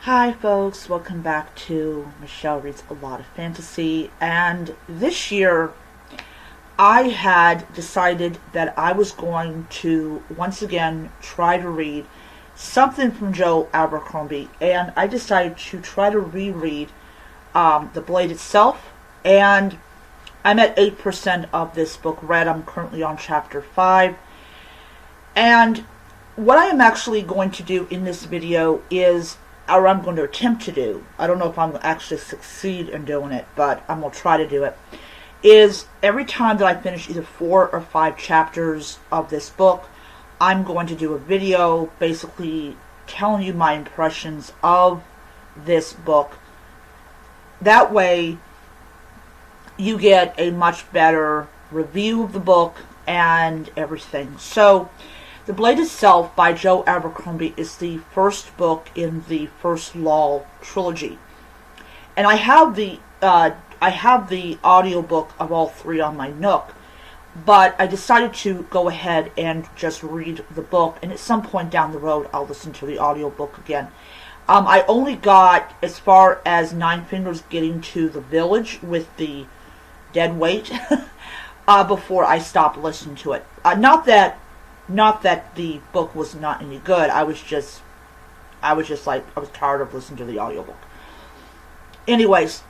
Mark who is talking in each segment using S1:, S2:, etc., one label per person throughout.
S1: Hi folks, welcome back to Michelle Reads a Lot of Fantasy. And this year I had decided that I was going to once again try to read something from Joe Abercrombie, and I decided to try to reread The Blade itself. And I'm at 8% of this book read. I'm currently on chapter 5. And what I am actually going to do in this video is, or I'm going to attempt to do, I don't know if I'm going to actually succeed in doing it, but I'm going to try to do it, is every time that I finish either 4 or 5 chapters of this book, I'm going to do a video basically telling you my impressions of this book. That way you get a much better review of the book and everything. So The Blade itself by Joe Abercrombie is the first book in the First Law trilogy, and I have the audiobook of all 3 on my Nook, but I decided to go ahead and just read the book, and at some point down the road I'll listen to the audiobook again. I only got as far as Nine Fingers getting to the village with the dead weight before I stopped listening to it. Not that the book was not any good. I was tired of listening to the audiobook. Anyways,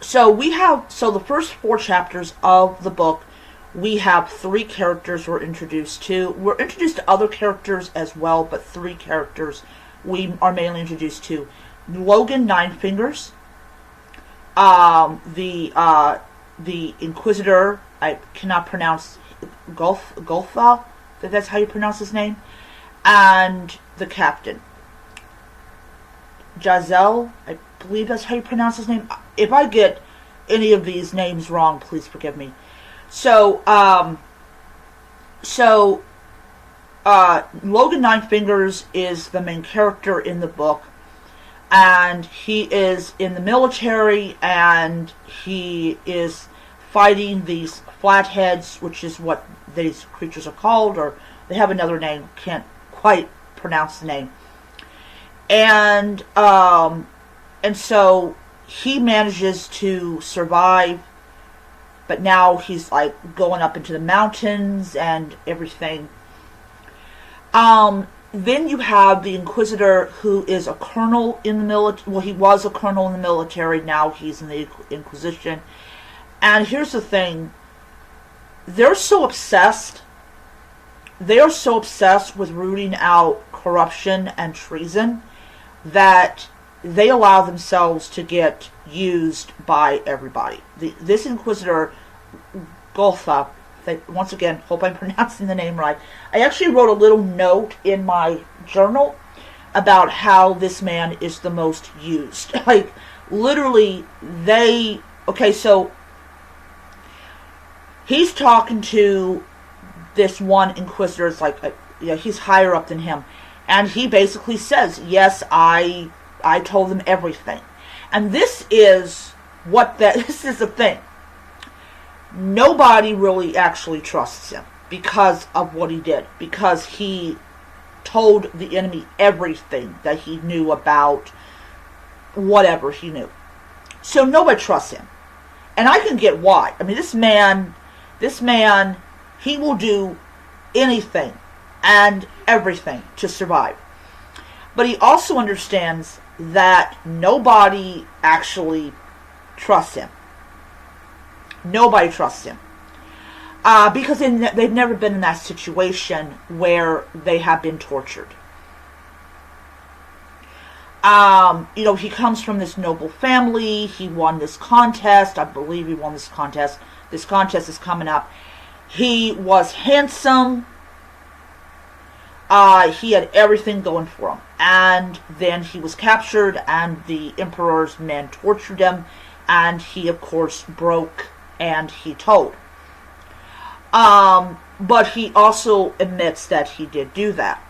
S1: so the first 4 chapters of the book, we have 3 characters we're introduced to. We're introduced to other characters as well, but 3 characters we are mainly introduced to. Logan Nine Fingers, the Inquisitor, I cannot pronounce, Goltha, if that's how you pronounce his name, and the captain, Jazel, I believe that's how you pronounce his name. If I get any of these names wrong, please forgive me. So Logan Nine Fingers is the main character in the book, and he is in the military, and he is fighting these flatheads, which is what these creatures are called, or they have another name, can't quite pronounce the name. And so he manages to survive, but now he's like going up into the mountains and everything. Then you have the Inquisitor, who is a colonel in the military. Well, he was a colonel in the military, now he's in the Inquisition. And here's the thing, they are so obsessed with rooting out corruption and treason that they allow themselves to get used by everybody. This Inquisitor, Goltha, once again, hope I'm pronouncing the name right. I actually wrote a little note in my journal about how this man is the most used. Like, literally, so he's talking to this one Inquisitor. It's like, he's higher up than him. And he basically says, yes, I told them everything. And this is the thing. Nobody really actually trusts him because of what he did. Because he told the enemy everything that he knew about whatever he knew. So nobody trusts him. And I can get why. I mean, this man, he will do anything and everything to survive. But he also understands that nobody actually trusts him. Nobody trusts him. Because they've never been in that situation where they have been tortured. He comes from this noble family. He won this contest. I believe he won this contest. This contest is coming up. He was handsome. He had everything going for him. And then he was captured, and the Emperor's men tortured him. And he, of course, broke and he told. But he also admits that he did do that.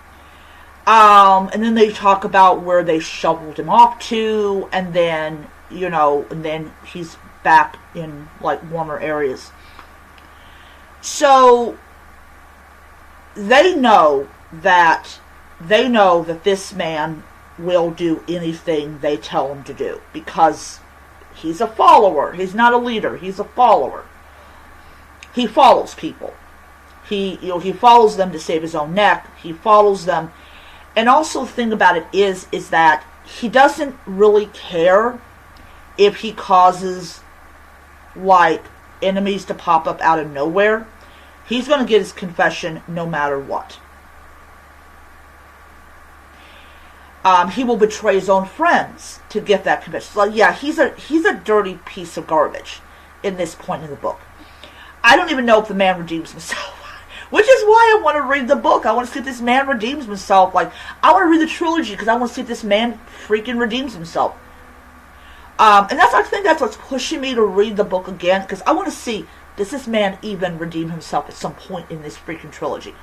S1: And then they talk about where they shoveled him off to, and then, and then he's back in, like, warmer areas. So, they know that this man will do anything they tell him to do because he's a follower. He's not a leader. He's a follower. He follows people. He follows them to save his own neck. He follows them. And also the thing about it is that he doesn't really care if he causes, like, enemies to pop up out of nowhere. He's going to get his confession no matter what. He will betray his own friends to get that confession. So, yeah, he's a dirty piece of garbage in this point in the book. I don't even know if the man redeems himself. Which is why I want to read the book. I want to see if this man redeems himself. Like, I want to read the trilogy because I want to see if this man freaking redeems himself. And I think that's what's pushing me to read the book again. Because I want to see, does this man even redeem himself at some point in this freaking trilogy?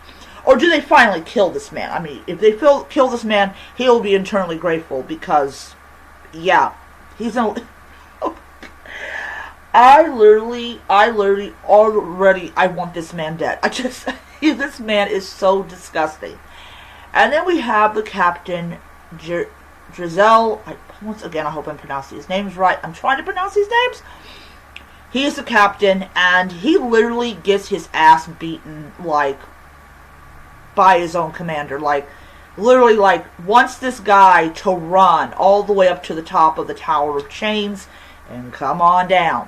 S1: Or do they finally kill this man? I mean, if they kill this man, he'll be eternally grateful. Because, yeah, he's a... I literally already, I want this man dead. This man is so disgusting. And then we have the Captain Drizel. Once again, I hope I'm pronouncing his names right. I'm trying to pronounce these names. He is the captain, and he literally gets his ass beaten, like, by his own commander. Like, literally, like, wants this guy to run all the way up to the top of the Tower of Chains and come on down.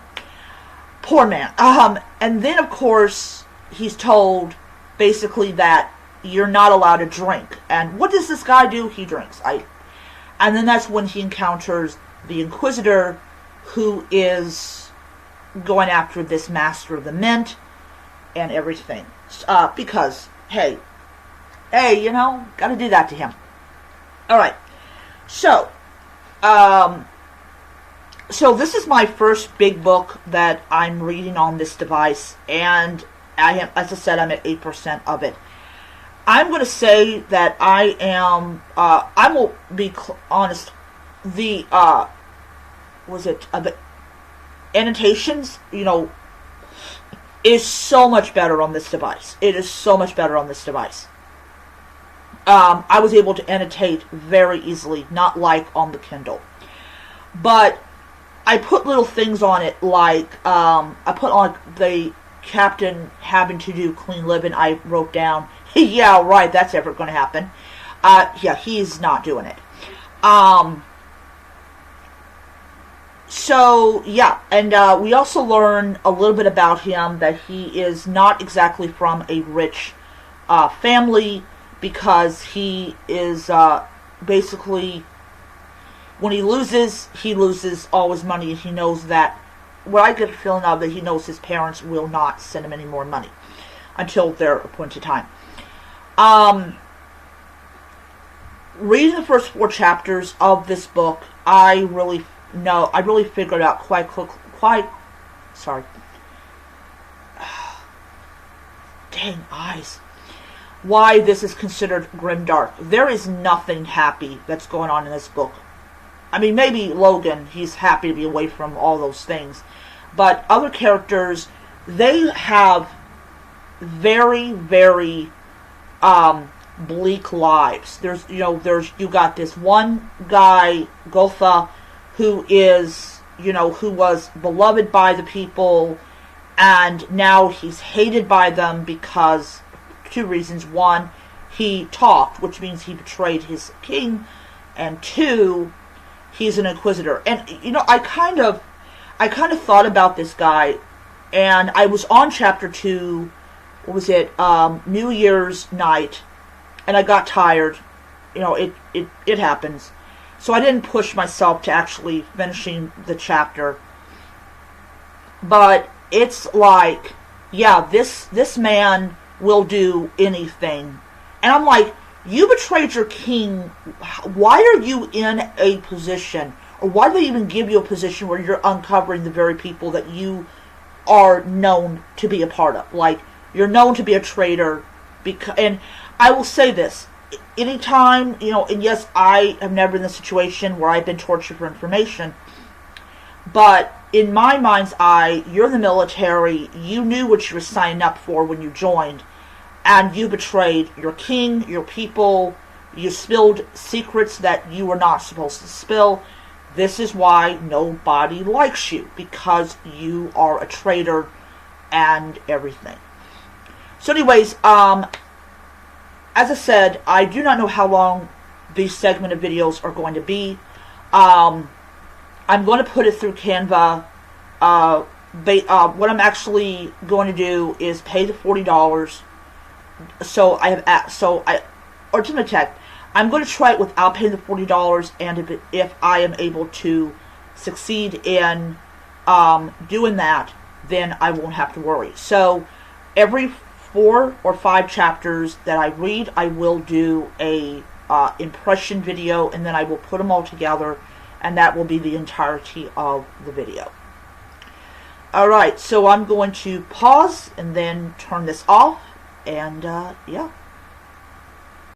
S1: Poor man. And then, of course, he's told, basically, that you're not allowed to drink. And what does this guy do? He drinks. And then that's when he encounters the Inquisitor, who is going after this Master of the Mint and everything. Because, hey, gotta do that to him. Alright. So, So this is my first big book that I'm reading on this device, and as I said, I'm at 8% of it. I'm going to say that I will be honest, the annotations, is so much better on this device. It is so much better on this device. I was able to annotate very easily, not like on the Kindle. But I put little things on it, like, I put on the captain having to do clean living. I wrote down, yeah, right, that's ever going to happen. Yeah, he's not doing it. So, yeah, and we also learn a little bit about him, that he is not exactly from a rich family, because he is basically... When he loses all his money, and he knows that, what I get a feeling of, that he knows his parents will not send him any more money until their appointed time. Reading the first 4 chapters of this book, I really figured out dang eyes, why this is considered grimdark. There is nothing happy that's going on in this book. I mean, maybe Logan, he's happy to be away from all those things. But other characters, they have very, very bleak lives. You got this one guy, Gotha, who is, who was beloved by the people, and now he's hated by them because 2 reasons. 1, he talked, which means he betrayed his king, and 2, he's an Inquisitor. And, I kind of thought about this guy, and I was on chapter 2, New Year's night, and I got tired. It happens. So I didn't push myself to actually finishing the chapter. But it's like, yeah, this man will do anything. And I'm like, you betrayed your king. Why are you in a position, or why do they even give you a position where you're uncovering the very people that you are known to be a part of? Like, you're known to be a traitor. And I will say this, anytime, and yes, I have never been in a situation where I've been tortured for information, but in my mind's eye, you're in the military, you knew what you were signing up for when you joined, and you betrayed your king, your people, You spilled secrets that you were not supposed to spill. This is why nobody likes you, because you are a traitor and everything. So anyways, as I said, I do not know how long these segment of videos are going to be. I'm going to put it through Canva. What I'm actually going to do is pay the $40. So or just gonna check. I'm going to try it without paying the $40, and if I am able to succeed in doing that, then I won't have to worry. So every 4 or 5 chapters that I read, I will do a impression video, and then I will put them all together, and that will be the entirety of the video. Alright, so I'm going to pause and then turn this off, and yeah.